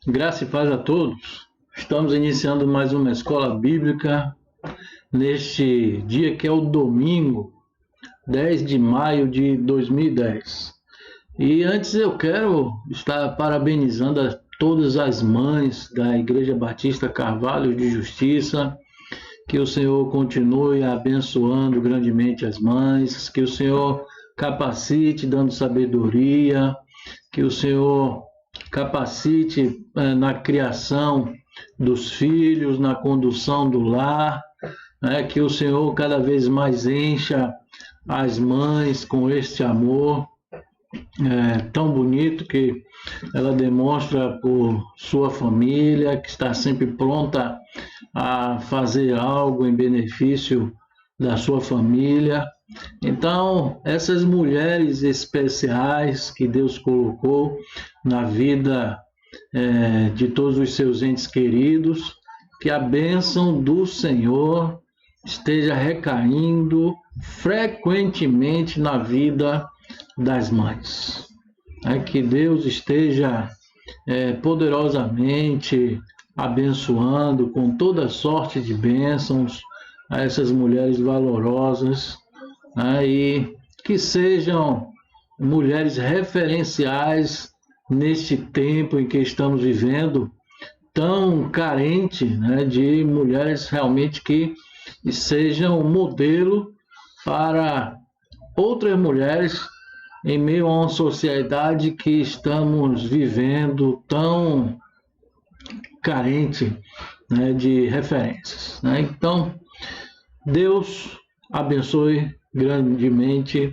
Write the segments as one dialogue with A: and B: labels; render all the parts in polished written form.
A: Graça e paz a todos. Estamos iniciando mais uma escola bíblica neste dia que é o domingo, 10 de maio de 2010. E antes eu quero estar parabenizando a todas as mães da Igreja Batista Carvalho de Justiça, que o Senhor continue abençoando grandemente as mães, que o Senhor capacite, dando sabedoria, que o Senhor capacite na criação dos filhos, na condução do lar, que o Senhor cada vez mais encha as mães com este amor tão bonito que ela demonstra por sua família, que está sempre pronta a fazer algo em benefício da sua família. Então, essas mulheres especiais que Deus colocou na vida de todos os seus entes queridos, que a bênção do Senhor esteja recaindo frequentemente na vida das mães. Que Deus esteja poderosamente abençoando com toda sorte de bênçãos a essas mulheres valorosas, e que sejam mulheres referenciais neste tempo em que estamos vivendo, tão carente de mulheres realmente que sejam modelo para outras mulheres em meio a uma sociedade que estamos vivendo tão carente de referências. Então, Deus abençoe grandemente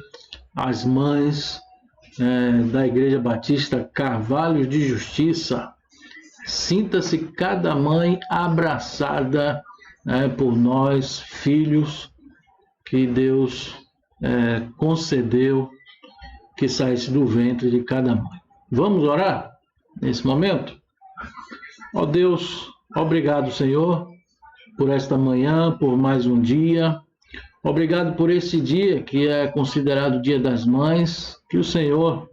A: as mães da Igreja Batista Carvalho de Justiça. Sinta-se cada mãe abraçada por nós, filhos, que Deus concedeu que saísse do ventre de cada mãe. Vamos orar nesse momento? Ó Deus, obrigado, Senhor, por esta manhã, por mais um dia. Obrigado por esse dia que é considerado o Dia das Mães. Que o Senhor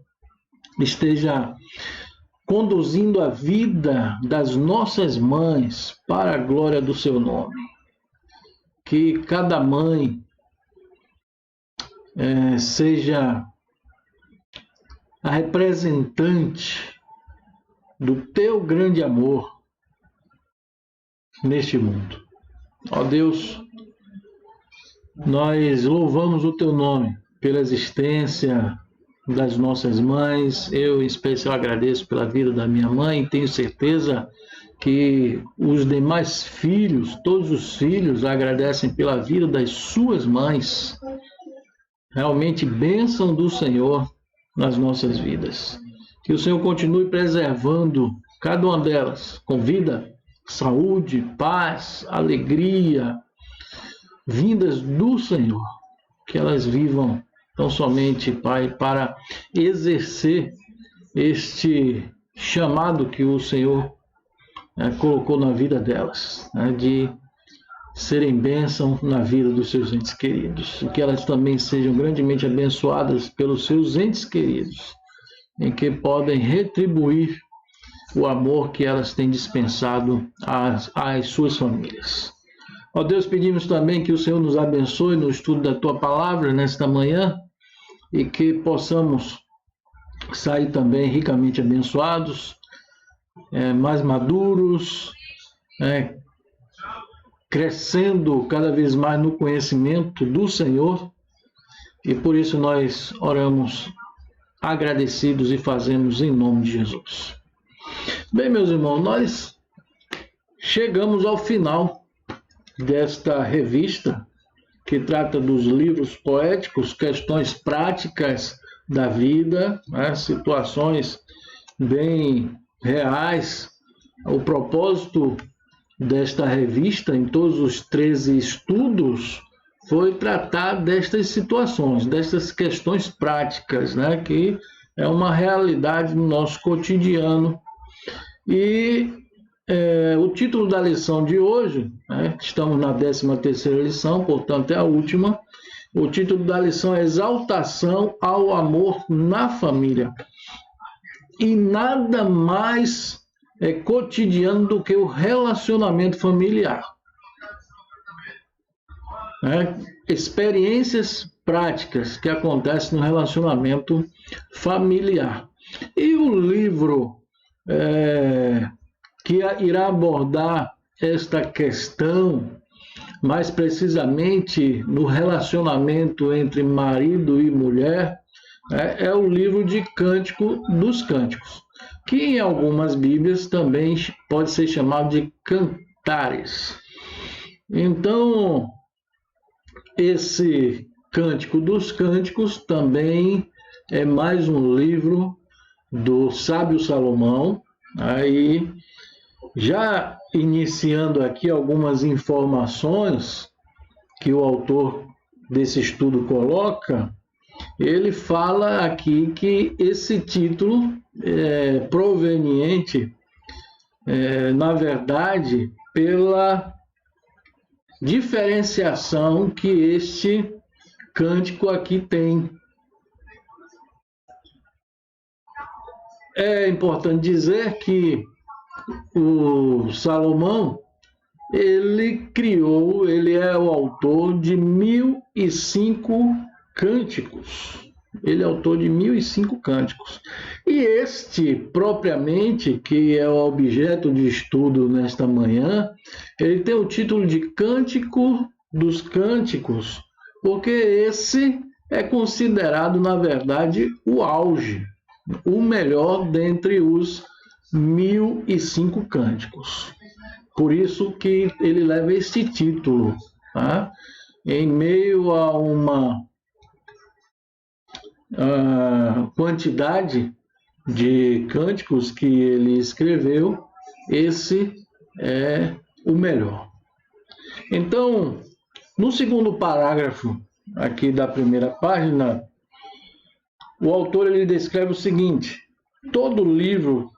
A: esteja conduzindo a vida das nossas mães para a glória do seu nome. Que cada mãe seja a representante do teu grande amor neste mundo. Ó Deus, nós louvamos o teu nome pela existência das nossas mães. Eu, em especial, agradeço pela vida da minha mãe e tenho certeza que os demais filhos, todos os filhos, agradecem pela vida das suas mães. Realmente, bênção do Senhor nas nossas vidas. Que o Senhor continue preservando cada uma delas com vida, saúde, paz, alegria, vindas do Senhor. Que elas vivam tão somente, Pai, para exercer este chamado que o Senhor colocou na vida delas, de serem bênção na vida dos seus entes queridos. E que elas também sejam grandemente abençoadas pelos seus entes queridos, em que podem retribuir o amor que elas têm dispensado às suas famílias. Ó Deus, pedimos também que o Senhor nos abençoe no estudo da Tua Palavra nesta manhã e que possamos sair também ricamente abençoados, mais maduros, crescendo cada vez mais no conhecimento do Senhor, e por isso nós oramos agradecidos e fazemos em nome de Jesus. Bem, meus irmãos, nós chegamos ao final desta revista que trata dos livros poéticos, questões práticas da vida, situações bem reais. O propósito desta revista, em todos os 13 estudos, foi tratar destas situações, destas questões práticas, que é uma realidade no nosso cotidiano. E o título da lição de hoje, estamos na 13ª lição, portanto é a última. O título da lição é Exaltação ao Amor na Família. E nada mais cotidiano do que o relacionamento familiar. Experiências práticas que acontecem no relacionamento familiar. E o livro que irá abordar esta questão, mais precisamente no relacionamento entre marido e mulher, é o livro de Cântico dos Cânticos, que em algumas Bíblias também pode ser chamado de Cantares. Então, esse Cântico dos Cânticos também é mais um livro do sábio Salomão. Aí, já iniciando aqui algumas informações que o autor desse estudo coloca, ele fala aqui que esse título é proveniente, na verdade, pela diferenciação que este cântico aqui tem. É importante dizer que o Salomão, ele é o autor de 1005 cânticos. Ele é autor de 1005 cânticos. E este, propriamente, que é o objeto de estudo nesta manhã, ele tem o título de Cântico dos Cânticos, porque esse é considerado, na verdade, o auge, o melhor dentre os 1005 cânticos. Por isso que ele leva esse título, tá? Em meio a uma quantidade de cânticos que ele escreveu, esse é o melhor. Então, no segundo parágrafo aqui da primeira página, o autor ele descreve o seguinte: todo livro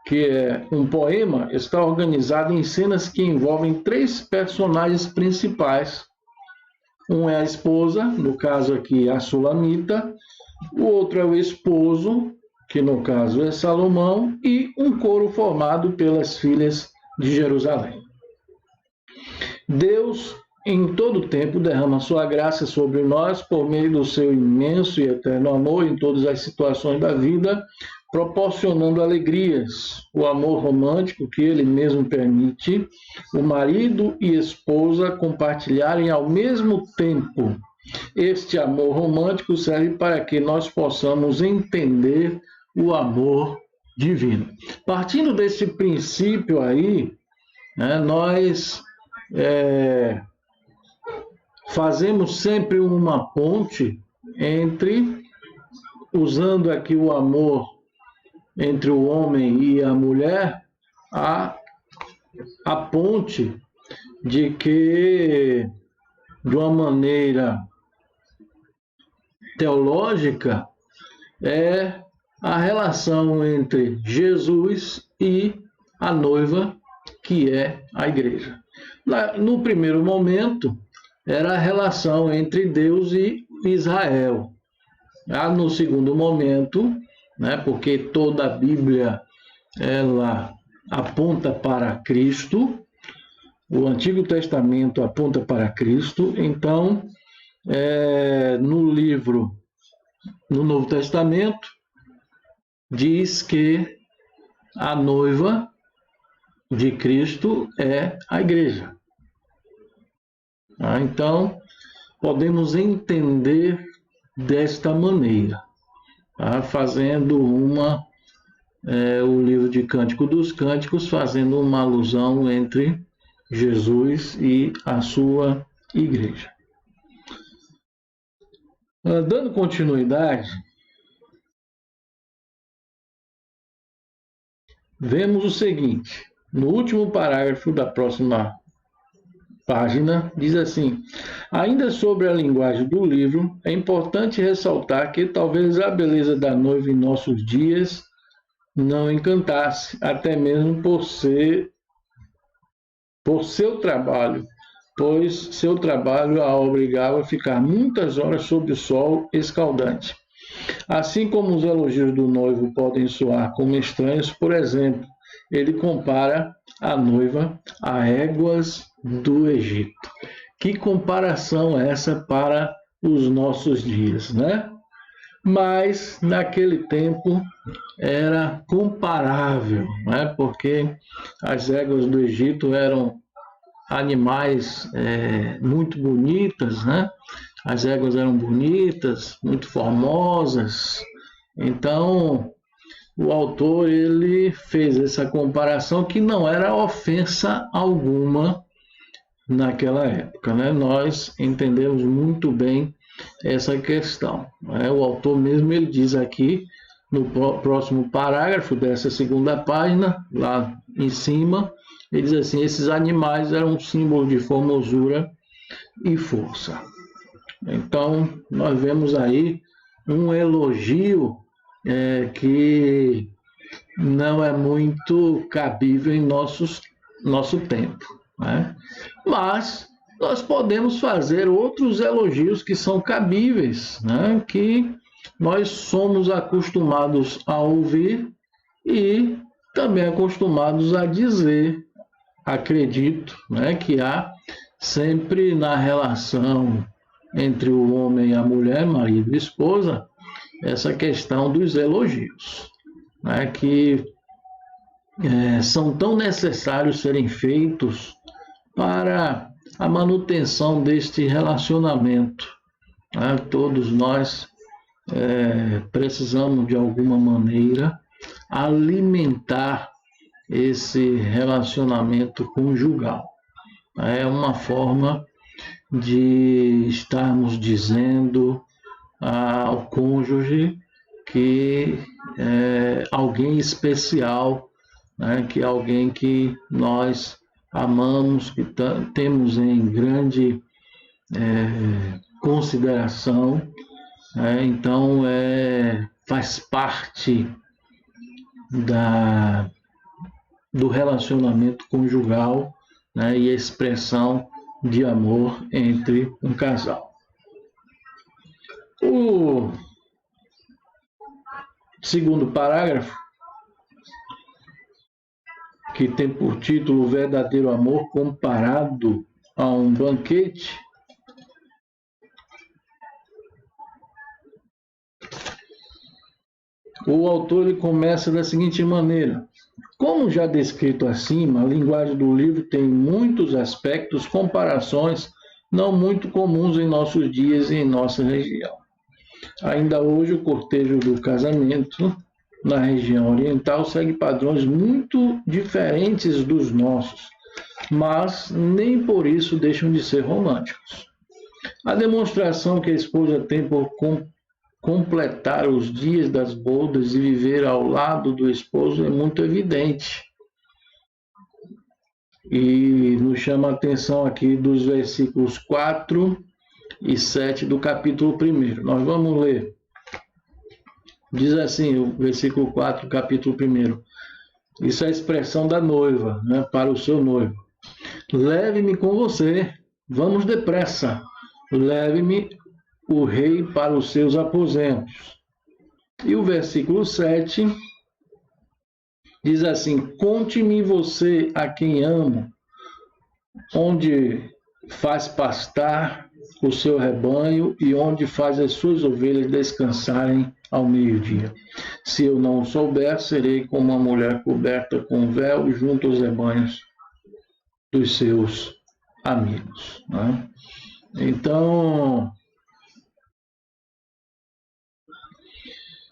A: que é um poema está organizado em cenas que envolvem 3 personagens principais. Um é a esposa, no caso aqui a Sulamita, o outro é o esposo, que no caso é Salomão, e um coro formado pelas filhas de Jerusalém. Deus, em todo tempo, derrama sua graça sobre nós por meio do seu imenso e eterno amor em todas as situações da vida, proporcionando alegrias, o amor romântico que ele mesmo permite o marido e esposa compartilharem ao mesmo tempo. Este amor romântico serve para que nós possamos entender o amor divino. Partindo desse princípio aí, nós fazemos sempre uma ponte entre, usando aqui o amor entre o homem e a mulher, a ponte de que, de uma maneira teológica, é a relação entre Jesus e a noiva, que é a igreja. No primeiro momento, era a relação entre Deus e Israel. No segundo momento, porque toda a Bíblia ela aponta para Cristo, o Antigo Testamento aponta para Cristo, então, no Novo Testamento, diz que a noiva de Cristo é a igreja. Então, podemos entender desta maneira, fazendo o livro de Cântico dos Cânticos, fazendo uma alusão entre Jesus e a sua igreja. Dando continuidade, vemos o seguinte: no último parágrafo da próxima página, diz assim: ainda sobre a linguagem do livro, é importante ressaltar que talvez a beleza da noiva em nossos dias não encantasse, até mesmo por seu trabalho, pois seu trabalho a obrigava a ficar muitas horas sob o sol escaldante. Assim como os elogios do noivo podem soar como estranhos, por exemplo, ele compara a noiva a éguas do Egito. Que comparação é essa para os nossos dias, né? Mas naquele tempo era comparável, né? Porque as éguas do Egito eram animais muito bonitas, né? As éguas eram bonitas, muito formosas. Então, o autor ele fez essa comparação que não era ofensa alguma naquela época, né? Nós entendemos muito bem essa questão, né? O autor mesmo ele diz aqui no próximo parágrafo dessa segunda página, lá em cima, ele diz assim: esses animais eram um símbolo de formosura e força. Então, nós vemos aí um elogio que não é muito cabível em nosso tempo, né? Mas nós podemos fazer outros elogios que são cabíveis, né? Que nós somos acostumados a ouvir e também acostumados a dizer. Acredito, né, que há sempre na relação entre o homem e a mulher, marido e esposa, essa questão dos elogios, né, que são tão necessários serem feitos para a manutenção deste relacionamento, né? Todos nós precisamos, de alguma maneira, alimentar esse relacionamento conjugal. É uma forma de estarmos dizendo ao cônjuge que é alguém especial, né? Que é alguém que nós amamos, que temos em grande consideração, né? Então faz parte do relacionamento conjugal, né? E a expressão de amor entre um casal. O segundo parágrafo, que tem por título O Verdadeiro Amor Comparado a um Banquete, o autor ele começa da seguinte maneira: como já descrito acima, a linguagem do livro tem muitos aspectos, comparações não muito comuns em nossos dias e em nossa região. Ainda hoje, o cortejo do casamento na região oriental segue padrões muito diferentes dos nossos, mas nem por isso deixam de ser românticos. A demonstração que a esposa tem por completar os dias das bodas e viver ao lado do esposo é muito evidente. E nos chama a atenção aqui dos versículos 4 e 7 do capítulo 1. Nós vamos ler. Diz assim, o versículo 4 do capítulo 1. Isso é a expressão da noiva, né, para o seu noivo. Leve-me com você, vamos depressa. Leve-me o rei para os seus aposentos. E o versículo 7 diz assim: conte-me você a quem amo, onde faz pastar o seu rebanho e onde faz as suas ovelhas descansarem ao meio-dia. Se eu não souber, serei como uma mulher coberta com véu junto aos rebanhos dos seus amigos, né? Então,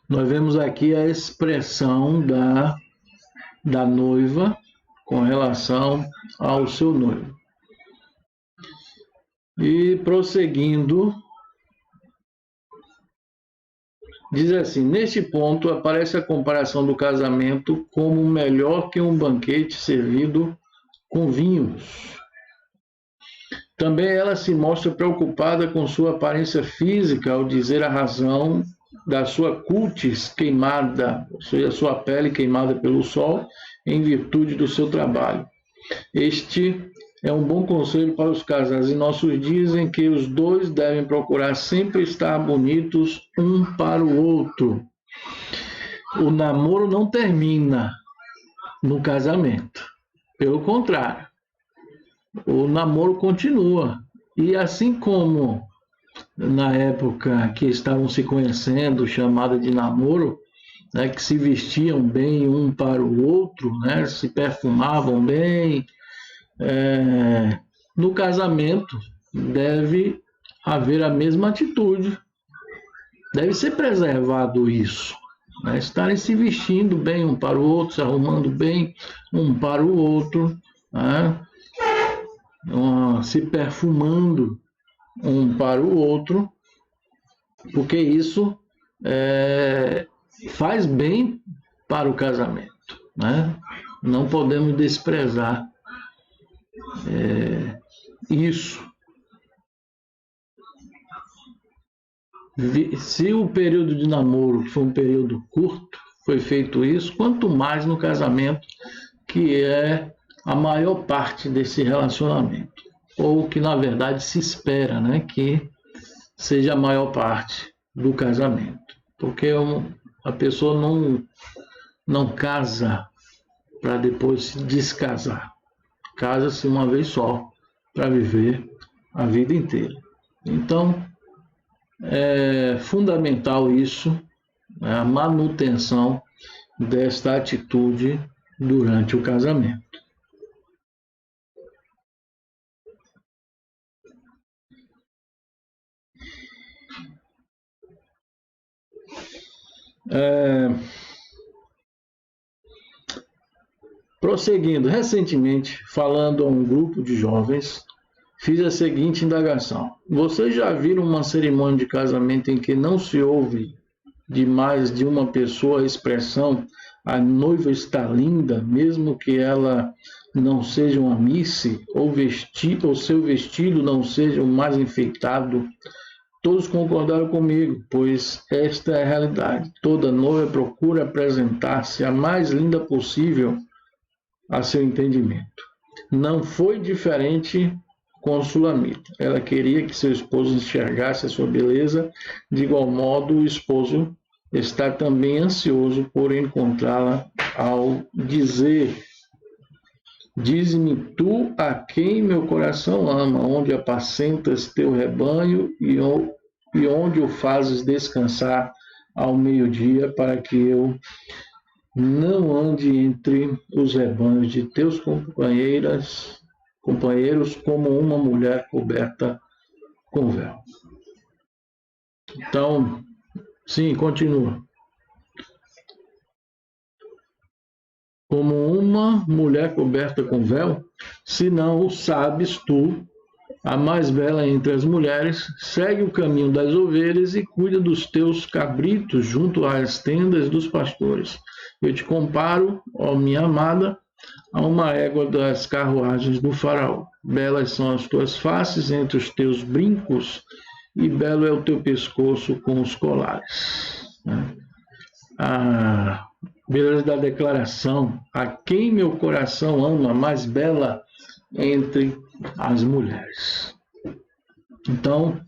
A: nós vemos aqui a expressão da noiva com relação ao seu noivo. E prosseguindo, diz assim: neste ponto aparece a comparação do casamento como melhor que um banquete servido com vinhos. Também ela se mostra preocupada com sua aparência física ao dizer a razão da sua cútis queimada, ou seja, sua pele queimada pelo sol, em virtude do seu trabalho. Este é um bom conselho para os casais em nossos dias, em que os dois devem procurar sempre estar bonitos um para o outro. O namoro não termina, no casamento. Pelo contrário, o namoro continua. E assim como na época que estavam se conhecendo, chamada de namoro, né, que se vestiam bem um para o outro, né, se perfumavam bem, no casamento deve haver a mesma atitude, deve ser preservado isso, né, estarem se vestindo bem um para o outro, se arrumando bem um para o outro, né, se perfumando um para o outro, porque isso faz bem para o casamento, né? Não podemos desprezar isso. Se o período de namoro foi um período curto, foi feito isso, quanto mais no casamento, que é a maior parte desse relacionamento, ou que na verdade se espera, né, que seja a maior parte do casamento, porque a pessoa não casa para depois se descasar, casa-se uma vez só para viver a vida inteira. Então é fundamental isso, né, a manutenção desta atitude durante o casamento. Prosseguindo, recentemente, falando a um grupo de jovens, fiz a seguinte indagação: vocês já viram uma cerimônia de casamento em que não se ouve de mais de uma pessoa a expressão "a noiva está linda", mesmo que ela não seja uma miss, ou seu vestido não seja o mais enfeitado? Todos concordaram comigo, pois esta é a realidade. Toda noiva procura apresentar-se a mais linda possível a seu entendimento. Não foi diferente com Sulamita. Ela queria que seu esposo enxergasse a sua beleza, de igual modo o esposo está também ansioso por encontrá-la ao dizer: dize-me tu a quem meu coração ama, onde apacentas teu rebanho e onde o fazes descansar ao meio-dia, para que eu não ande entre os rebanhos de teus companheiros como uma mulher coberta com véu. Então, sim, continua. Como uma mulher coberta com véu, se não o sabes tu, a mais bela entre as mulheres, segue o caminho das ovelhas e cuida dos teus cabritos junto às tendas dos pastores. Eu te comparo, ó minha amada, a uma égua das carruagens do faraó. Belas são as tuas faces entre os teus brincos, e belo é o teu pescoço com os colares. A beleza da declaração: a quem meu coração ama, mais bela entre as mulheres. Então,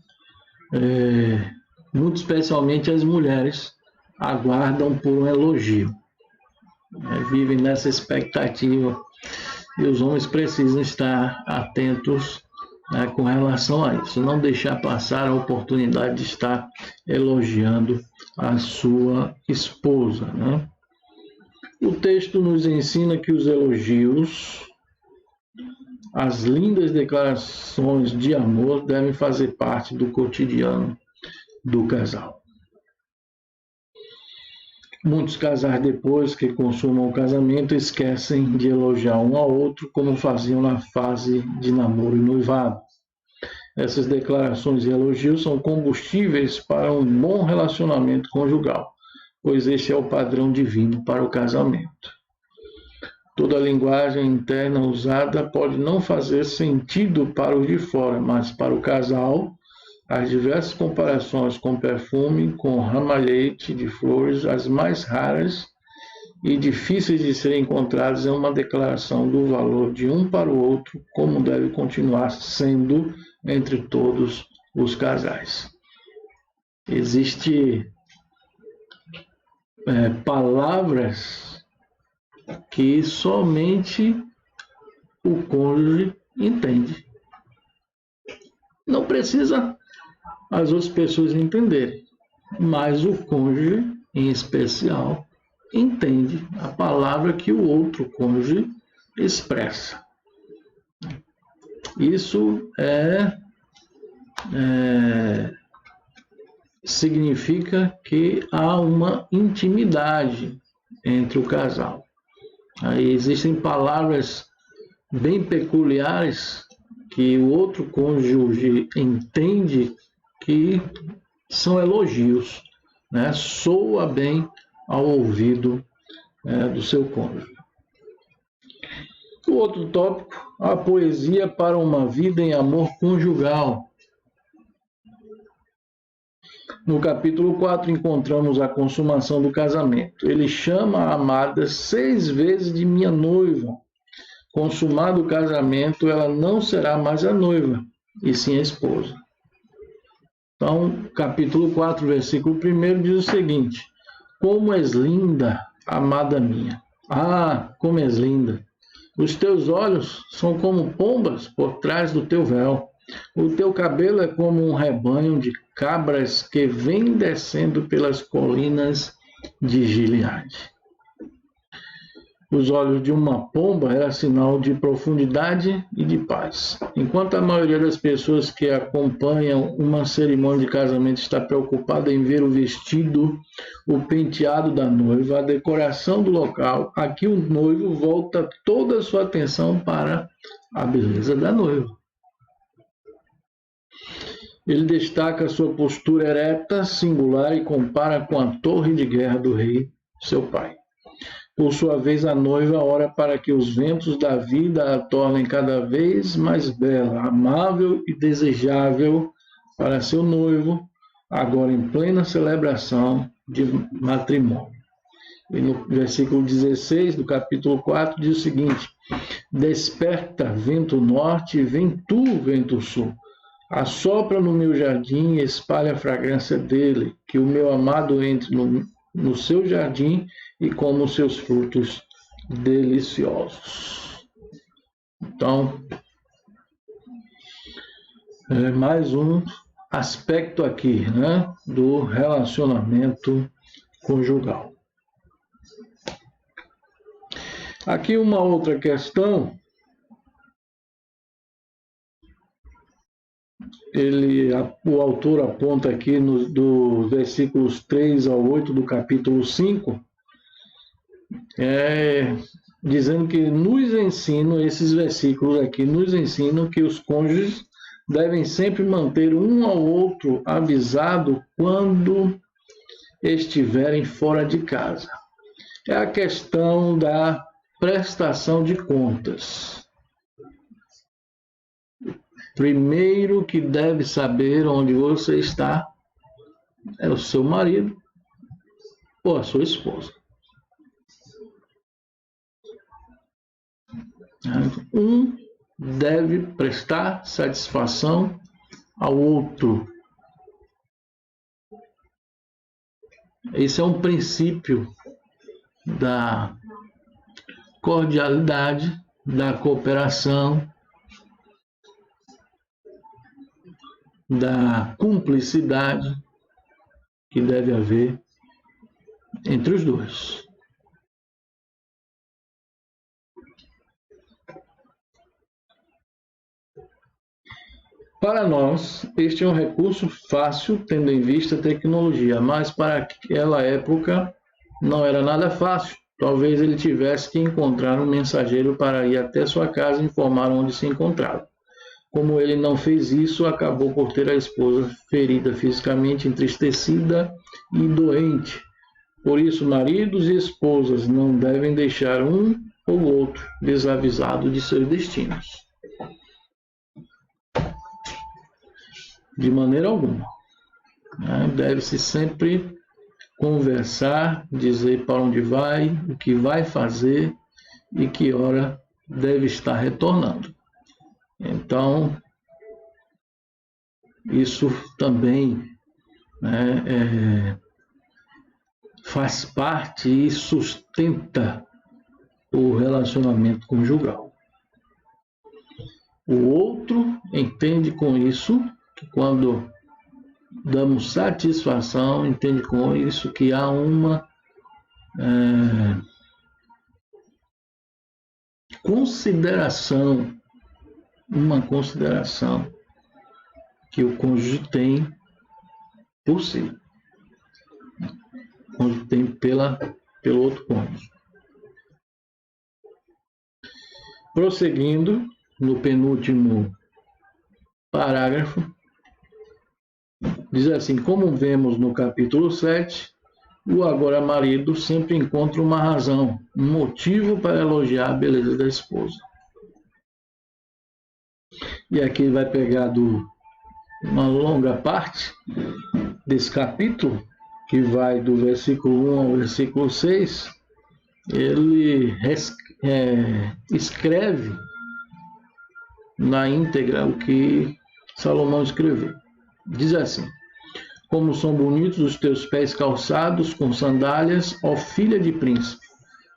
A: muito especialmente as mulheres aguardam por um elogio, vivem nessa expectativa, e os homens precisam estar atentos, com relação a isso, não deixar passar a oportunidade de estar elogiando a sua esposa, né? O texto nos ensina que os elogios, as lindas declarações de amor devem fazer parte do cotidiano do casal. Muitos casais, depois que consumam o casamento, esquecem de elogiar um ao outro como faziam na fase de namoro e noivado. Essas declarações e elogios são combustíveis para um bom relacionamento conjugal, pois este é o padrão divino para o casamento. Toda a linguagem interna usada pode não fazer sentido para os de fora, mas para o casal, as diversas comparações com perfume, com ramalhete de flores, as mais raras e difíceis de serem encontradas, é uma declaração do valor de um para o outro, como deve continuar sendo entre todos os casais. Existem palavras que somente o cônjuge entende. Não precisa as outras pessoas entenderem, mas o cônjuge, em especial, entende a palavra que o outro cônjuge expressa. Isso significa que há uma intimidade entre o casal. Aí existem palavras bem peculiares que o outro cônjuge entende que são elogios, né? Soa bem ao ouvido do seu cônjuge. O outro tópico, a poesia para uma vida em amor conjugal. No capítulo 4 encontramos a consumação do casamento. Ele chama a amada 6 vezes de minha noiva. Consumado o casamento, ela não será mais a noiva, e sim a esposa. Então, capítulo 4, versículo 1 diz o seguinte: como és linda, amada minha. Ah, como és linda. Os teus olhos são como pombas por trás do teu véu. O teu cabelo é como um rebanho de cabras que vem descendo pelas colinas de Gileade. Os olhos de uma pomba era sinal de profundidade e de paz. Enquanto a maioria das pessoas que acompanham uma cerimônia de casamento está preocupada em ver o vestido, o penteado da noiva, a decoração do local, aqui o noivo volta toda a sua atenção para a beleza da noiva. Ele destaca sua postura ereta, singular, e compara com a torre de guerra do rei, seu pai. Por sua vez, a noiva ora para que os ventos da vida a tornem cada vez mais bela, amável e desejável para seu noivo, agora em plena celebração de matrimônio. E no versículo 16 do capítulo 4 diz o seguinte: desperta, vento norte, e vem tu, vento sul. Assopra no meu jardim e espalha a fragrância dele, que o meu amado entre no seu jardim e coma os seus frutos deliciosos. Então, mais um aspecto aqui, né, do relacionamento conjugal. Aqui uma outra questão. O autor aponta aqui dos versículos 3 ao 8 do capítulo 5, dizendo que esses versículos aqui nos ensinam que os cônjuges devem sempre manter um ao outro avisado quando estiverem fora de casa. É a questão da prestação de contas. Primeiro que deve saber onde você está é o seu marido ou a sua esposa. Um deve prestar satisfação ao outro. Esse é um princípio da cordialidade, da cooperação, da cumplicidade que deve haver entre os dois. Para nós, este é um recurso fácil, tendo em vista a tecnologia, mas para aquela época não era nada fácil. Talvez ele tivesse que encontrar um mensageiro para ir até sua casa e informar onde se encontrava. Como ele não fez isso, acabou por ter a esposa ferida fisicamente, entristecida e doente. Por isso, maridos e esposas não devem deixar um ou outro desavisado de seus destinos. De maneira alguma. Deve-se sempre conversar, dizer para onde vai, o que vai fazer e que hora deve estar retornando. Então, isso também faz parte e sustenta o relacionamento conjugal. O outro entende com isso que quando damos satisfação, entende com isso que há uma consideração que o cônjuge tem por si. O cônjuge tem pelo outro cônjuge. Prosseguindo, no penúltimo parágrafo, diz assim: como vemos no capítulo 7, o agora marido sempre encontra uma razão, um motivo para elogiar a beleza da esposa. E aqui vai pegar uma longa parte desse capítulo, que vai do versículo 1 ao versículo 6, ele escreve na íntegra o que Salomão escreveu. Diz assim: como são bonitos os teus pés calçados com sandálias, ó filha de príncipe.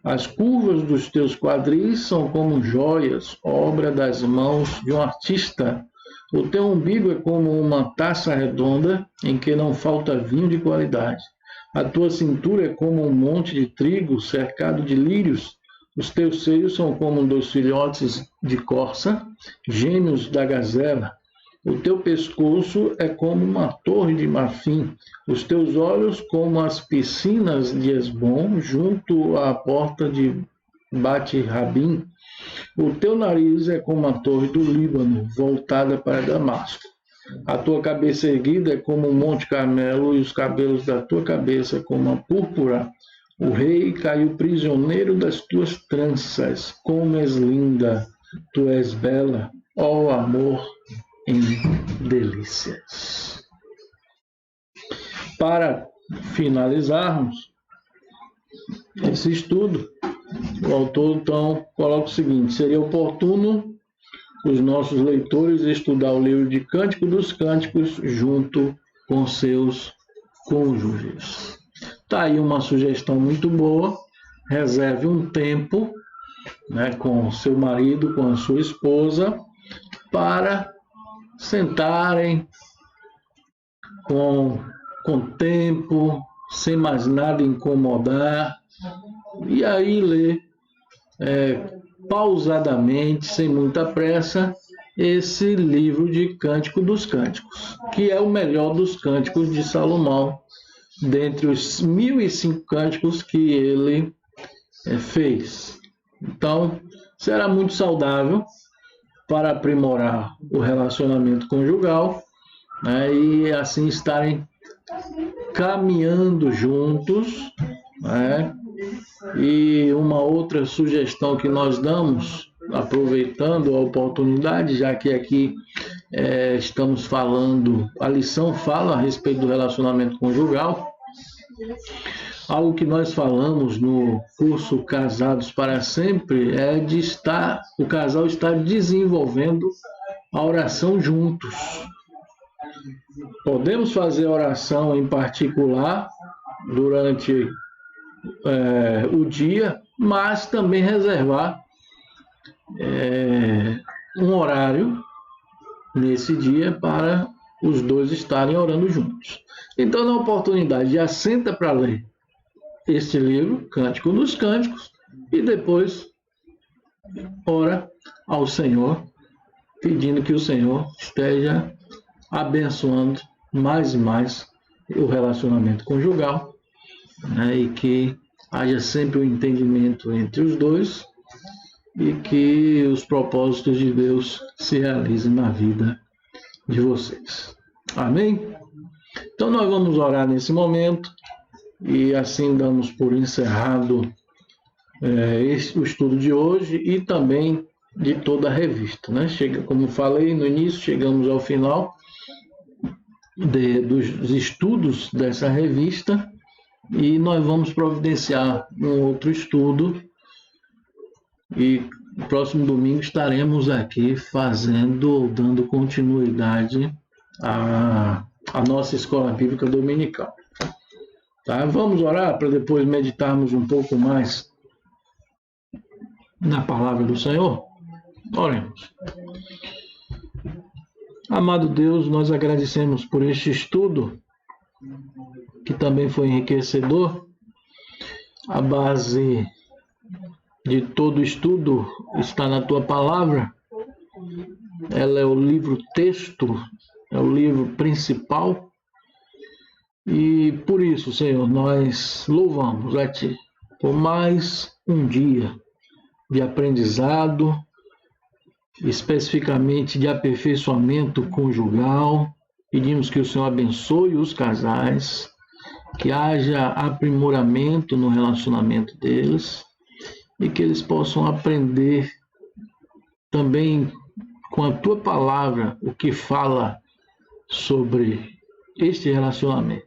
A: As curvas dos teus quadris são como joias, obra das mãos de um artista. O teu umbigo é como uma taça redonda em que não falta vinho de qualidade. A tua cintura é como um monte de trigo cercado de lírios. Os teus seios são como 2 filhotes de corça, gêmeos da gazela. O teu pescoço é como uma torre de marfim, os teus olhos como as piscinas de Esbom, junto à porta de Bate-Rabim. O teu nariz é como a torre do Líbano, voltada para Damasco. A tua cabeça erguida é como o Monte Carmelo, e os cabelos da tua cabeça como a púrpura. O rei caiu prisioneiro das tuas tranças. Como és linda, tu és bela, ó amor em delícias. Para finalizarmos esse estudo, o autor então coloca o seguinte: seria oportuno os nossos leitores estudar o livro de Cântico dos Cânticos junto com seus cônjuges. Está aí uma sugestão muito boa. Reserve um tempo, com seu marido, com a sua esposa, para sentarem com tempo, sem mais nada incomodar, e aí ler pausadamente, sem muita pressa, esse livro de Cântico dos Cânticos, que é o melhor dos cânticos de Salomão, dentre os 1005 cânticos que ele fez. Então, será muito saudável para aprimorar o relacionamento conjugal, e assim estarem caminhando juntos, E uma outra sugestão que nós damos, aproveitando a oportunidade, já que aqui estamos falando, a lição fala a respeito do relacionamento conjugal, algo que nós falamos no curso Casados para Sempre é de o casal estar desenvolvendo a oração juntos. Podemos fazer oração em particular durante o dia, mas também reservar um horário nesse dia para os dois estarem orando juntos. Então, na oportunidade, já senta para ler este livro, Cântico dos Cânticos, e depois ora ao Senhor, pedindo que o Senhor esteja abençoando mais e mais o relacionamento conjugal, e que haja sempre um entendimento entre os dois e que os propósitos de Deus se realizem na vida de vocês. Amém? Então nós vamos orar nesse momento e assim damos por encerrado o estudo de hoje e também de toda a revista. Como falei no início, chegamos ao final dos estudos dessa revista e nós vamos providenciar um outro estudo e no próximo domingo estaremos aqui dando continuidade à nossa escola bíblica dominical. Tá? Vamos orar para depois meditarmos um pouco mais na palavra do Senhor? Oremos. Amado Deus, nós agradecemos por este estudo, que também foi enriquecedor. A base de todo estudo está na Tua palavra. Ela é o livro texto, é o livro principal. E por isso, Senhor, nós louvamos a Ti por mais um dia de aprendizado, especificamente de aperfeiçoamento conjugal. Pedimos que o Senhor abençoe os casais, que haja aprimoramento no relacionamento deles e que eles possam aprender também com a Tua palavra o que fala sobre este relacionamento.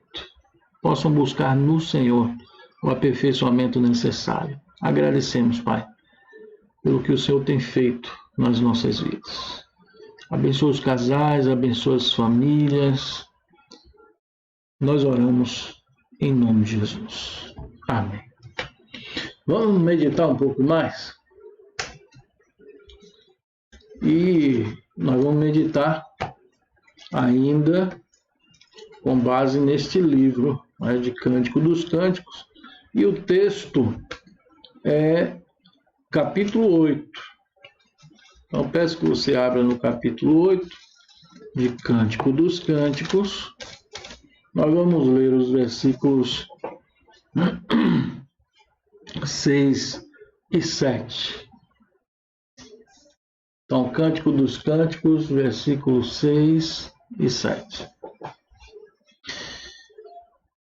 A: Possam buscar no Senhor o aperfeiçoamento necessário. Agradecemos, Pai, pelo que o Senhor tem feito nas nossas vidas. Abençoa os casais, abençoa as famílias. Nós oramos em nome de Jesus. Amém. Vamos meditar um pouco mais? E nós vamos meditar ainda com base neste livro, né, de Cântico dos Cânticos. E o texto é capítulo 8. Então, peço que você abra no capítulo 8 de Cântico dos Cânticos. Nós vamos ler os versículos 6 e 7. Então, Cântico dos Cânticos, versículos 6 e 7.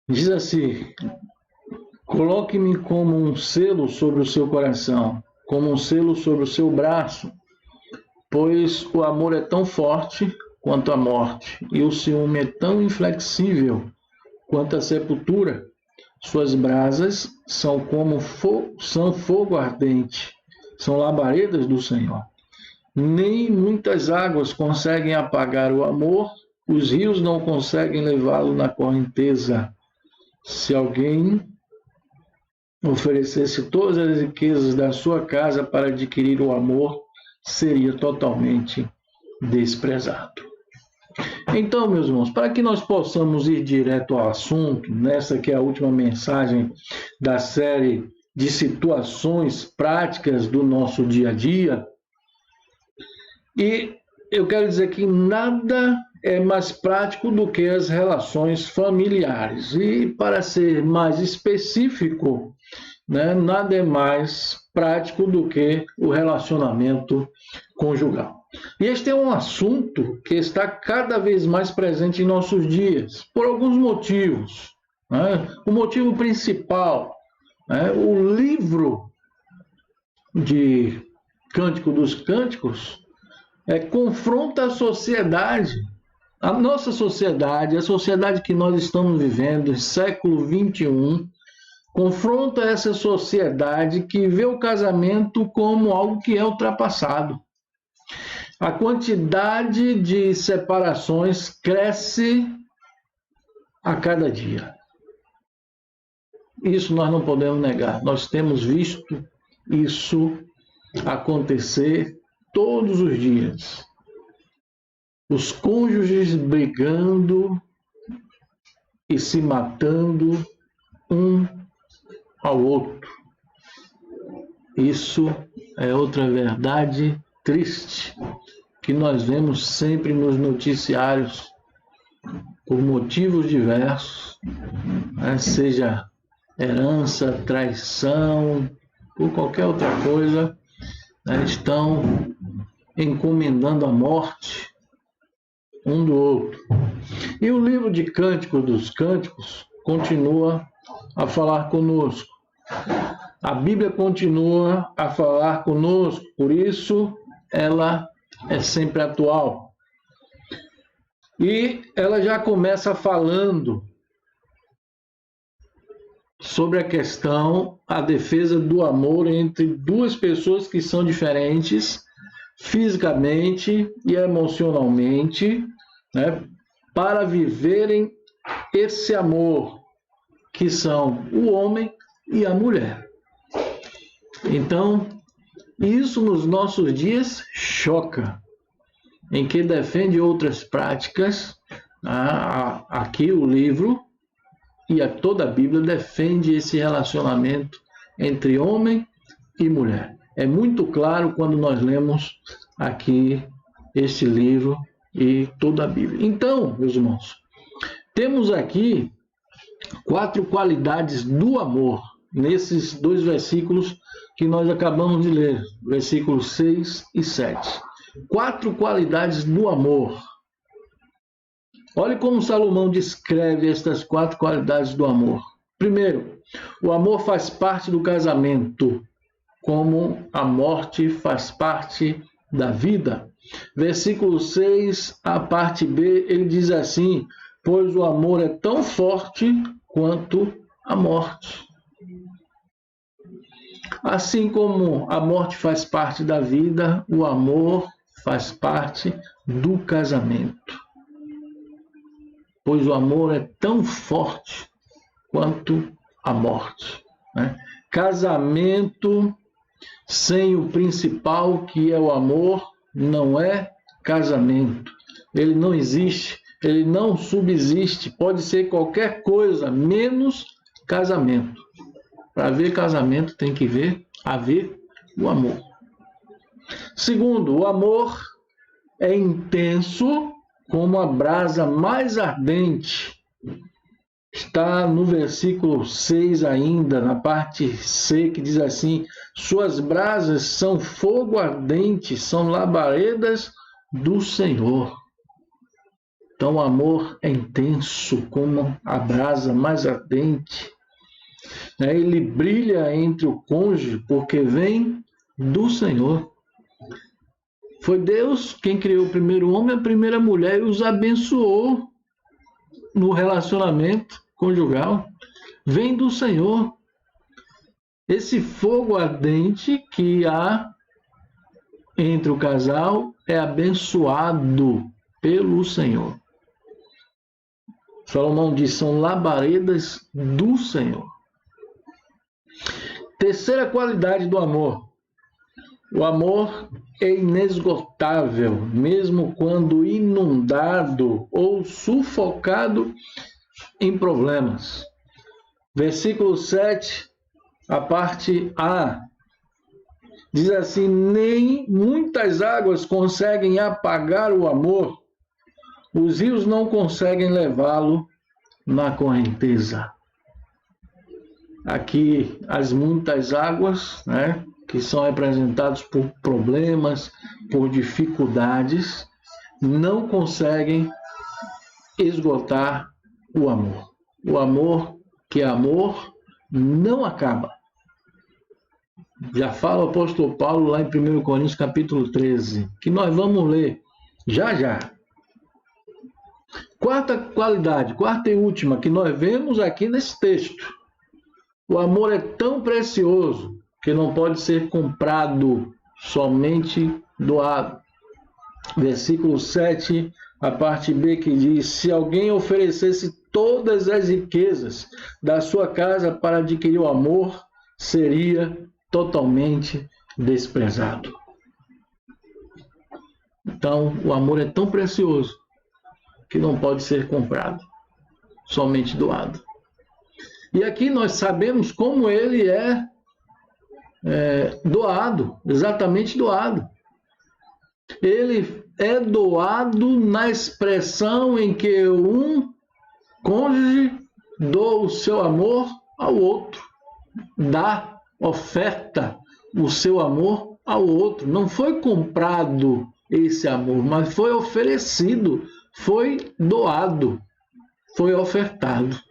A: Diz assim: coloque-me como um selo sobre o seu coração, como um selo sobre o seu braço, pois o amor é tão forte quanto a morte, e o ciúme é tão inflexível quanto a sepultura. Suas brasas são como são fogo ardente, são labaredas do Senhor. Nem muitas águas conseguem apagar o amor, os rios não conseguem levá-lo na correnteza. Se alguém oferecesse todas as riquezas da sua casa para adquirir o amor, seria totalmente desprezado. Então, meus irmãos, para que nós possamos ir direto ao assunto, nessa que é a última mensagem da série de situações práticas do nosso dia a dia, e eu quero dizer que nada é mais prático do que as relações familiares. E, para ser mais específico, né, nada é mais prático do que o relacionamento conjugal. E este é um assunto que está cada vez mais presente em nossos dias, por alguns motivos. Né? O motivo principal, né, o livro de Cântico dos Cânticos confronta a sociedade, a nossa sociedade, a sociedade que nós estamos vivendo, século XXI, confronta essa sociedade que vê o casamento como algo que é ultrapassado. A quantidade de separações cresce a cada dia. Isso nós não podemos negar. Nós temos visto isso acontecer todos os dias. Os cônjuges brigando e se matando um ao outro. Isso é outra verdade triste que nós vemos sempre nos noticiários por motivos diversos, né? Seja herança, traição, por qualquer outra coisa, né? Estão encomendando a morte um do outro. E o livro de Cântico dos Cânticos continua a falar conosco. A Bíblia continua a falar conosco, por isso ela é sempre atual. E ela já começa falando sobre a questão, a defesa do amor entre duas pessoas que são diferentes fisicamente e emocionalmente, né, para viverem esse amor, que são o homem e a mulher. Então, E isso nos nossos dias choca. Em que defende outras práticas, aqui o livro e toda a Bíblia defende esse relacionamento entre homem e mulher. É muito claro quando nós lemos aqui este livro e toda a Bíblia. Então, meus irmãos, temos aqui 4 qualidades do amor, nesses 2 versículos que nós acabamos de ler, versículos 6 e 7. 4 qualidades do amor. Olhe como Salomão descreve estas 4 qualidades do amor. Primeiro, o amor faz parte do casamento, como a morte faz parte da vida. Versículo 6, a parte B, ele diz assim: pois o amor é tão forte quanto a morte. Assim como a morte faz parte da vida, o amor faz parte do casamento. Pois o amor é tão forte quanto a morte, né? Casamento sem o principal, que é o amor, não é casamento. Ele não existe, ele não subsiste. Pode ser qualquer coisa, menos casamento. Para haver casamento tem que haver o amor. Segundo, o amor é intenso como a brasa mais ardente. Está no versículo 6 ainda, na parte C, que diz assim: suas brasas são fogo ardente, são labaredas do Senhor. Então o amor é intenso como a brasa mais ardente. Ele brilha entre o cônjuge porque vem do Senhor. Foi Deus quem criou o primeiro homem e a primeira mulher e os abençoou no relacionamento conjugal. Vem do Senhor. Esse fogo ardente que há entre o casal é abençoado pelo Senhor. Salomão diz: são labaredas do Senhor. Terceira qualidade do amor. O amor é inesgotável, mesmo quando inundado ou sufocado em problemas. Versículo 7, a parte A, diz assim: nem muitas águas conseguem apagar o amor, os rios não conseguem levá-lo na correnteza. Aqui as muitas águas, né, que são representados por problemas, por dificuldades, não conseguem esgotar o amor. O amor, que é amor, não acaba. Já fala o apóstolo Paulo lá em 1 Coríntios capítulo 13, que nós vamos ler já já. Quarta qualidade, quarta e última, que nós vemos aqui nesse texto. O amor é tão precioso que não pode ser comprado, somente doado. Versículo 7, a parte B, que diz: se alguém oferecesse todas as riquezas da sua casa para adquirir o amor, seria totalmente desprezado. Então, o amor é tão precioso que não pode ser comprado, somente doado. E aqui nós sabemos como ele é doado, exatamente doado. Ele é doado na expressão em que um cônjuge doa o seu amor ao outro, dá, oferta o seu amor ao outro. Não foi comprado esse amor, mas foi oferecido, foi doado, foi ofertado.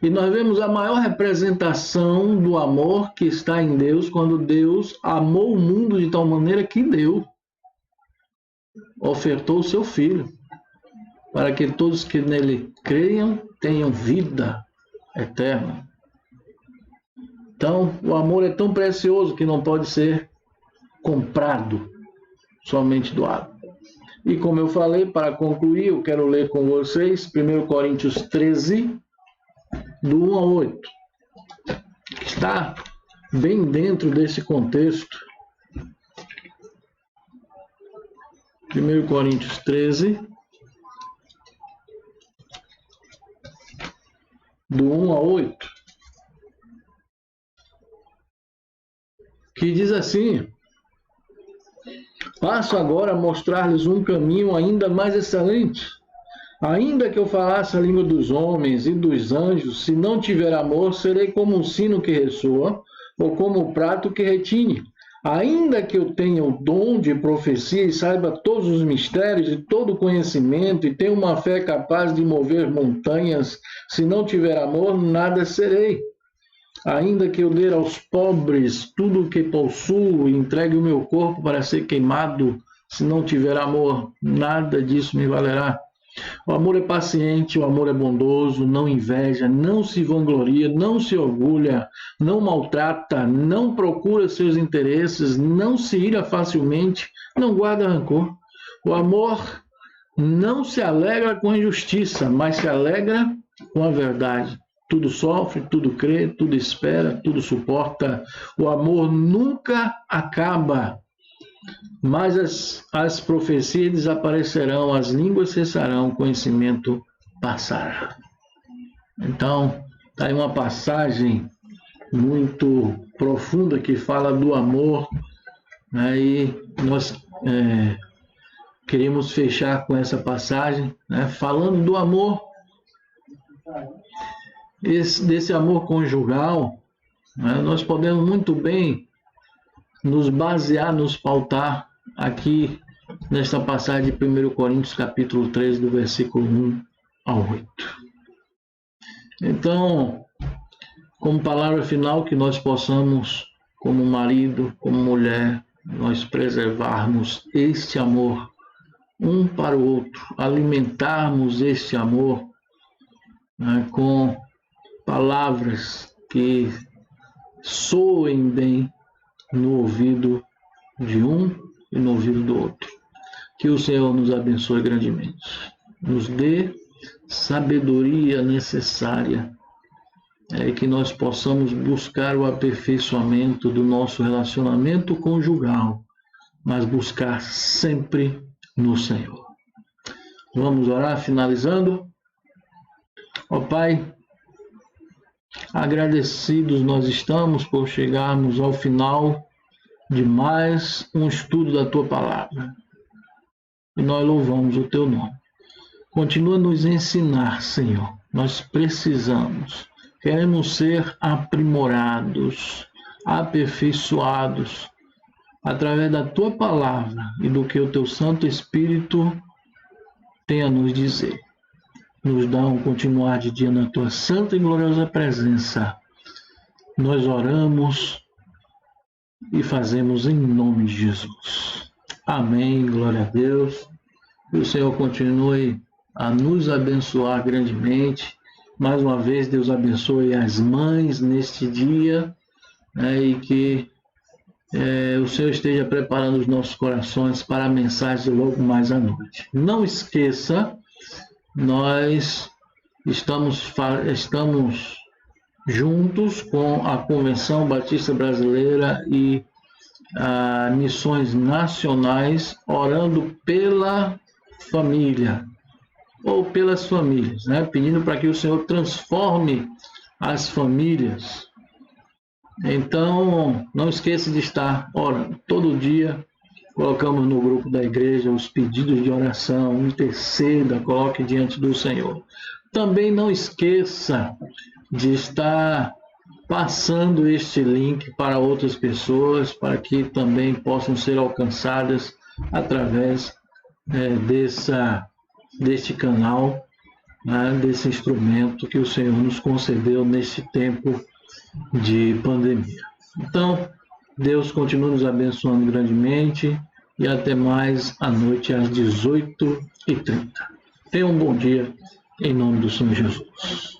A: E nós vemos a maior representação do amor que está em Deus, quando Deus amou o mundo de tal maneira que deu, ofertou o seu Filho, para que todos que nele creiam tenham vida eterna. Então, o amor é tão precioso que não pode ser comprado, somente doado. E como eu falei, para concluir, eu quero ler com vocês 1 Coríntios 13, do 1 ao 8, que está bem dentro desse contexto 1 Coríntios 13, do 1 a 8, que diz assim: passo agora a mostrar-lhes um caminho ainda mais excelente. Ainda que eu falasse a língua dos homens e dos anjos, se não tiver amor, serei como um sino que ressoa, ou como um prato que retine. Ainda que eu tenha o dom de profecia e saiba todos os mistérios e todo o conhecimento, e tenha uma fé capaz de mover montanhas, se não tiver amor, nada serei. Ainda que eu dê aos pobres tudo o que possuo e entregue o meu corpo para ser queimado, se não tiver amor, nada disso me valerá. O amor é paciente, o amor é bondoso, não inveja, não se vangloria, não se orgulha, não maltrata, não procura seus interesses, não se ira facilmente, não guarda rancor. O amor não se alegra com a injustiça, mas se alegra com a verdade. Tudo sofre, tudo crê, tudo espera, tudo suporta. O amor nunca acaba. Mas as profecias desaparecerão, as línguas cessarão, o conhecimento passará. Então, está aí uma passagem muito profunda que fala do amor, né? E nós queremos fechar com essa passagem, né? Falando do amor, desse amor conjugal, né? Nós podemos muito bem nos basear, nos pautar aqui nesta passagem de 1 Coríntios capítulo 13, do versículo 1 ao 8. Então, como palavra final, que nós possamos, como marido, como mulher, nós preservarmos este amor um para o outro, alimentarmos este amor, né, com palavras que soem bem no ouvido de um e no ouvido do outro. Que o Senhor nos abençoe grandemente, nos dê sabedoria necessária, que nós possamos buscar o aperfeiçoamento do nosso relacionamento conjugal, mas buscar sempre no Senhor. Vamos orar, finalizando. Ó Pai, agradecidos nós estamos por chegarmos ao final de mais um estudo da Tua Palavra. E nós louvamos o Teu nome. Continua a nos ensinar, Senhor. Nós precisamos, queremos ser aprimorados, aperfeiçoados, através da Tua Palavra e do que o Teu Santo Espírito tem a nos dizer. Nos dá um continuar de dia na Tua santa e gloriosa presença. Nós oramos e fazemos em nome de Jesus. Amém, glória a Deus. Que o Senhor continue a nos abençoar grandemente. Mais uma vez, Deus abençoe as mães neste dia, né, e que o Senhor esteja preparando os nossos corações para a mensagem logo mais à noite. Não esqueça, nós estamos juntos com a Convenção Batista Brasileira e Missões Nacionais, orando pela família, ou pelas famílias, né? Pedindo para que o Senhor transforme as famílias. Então, não esqueça de estar orando. Todo dia colocamos no grupo da igreja os pedidos de oração, interceda, coloque diante do Senhor. Também não esqueça de estar passando este link para outras pessoas, para que também possam ser alcançadas através deste canal, né, desse instrumento que o Senhor nos concedeu neste tempo de pandemia. Então, Deus continua nos abençoando grandemente e até mais à noite às 18h30. Tenha um bom dia em nome do Senhor Jesus.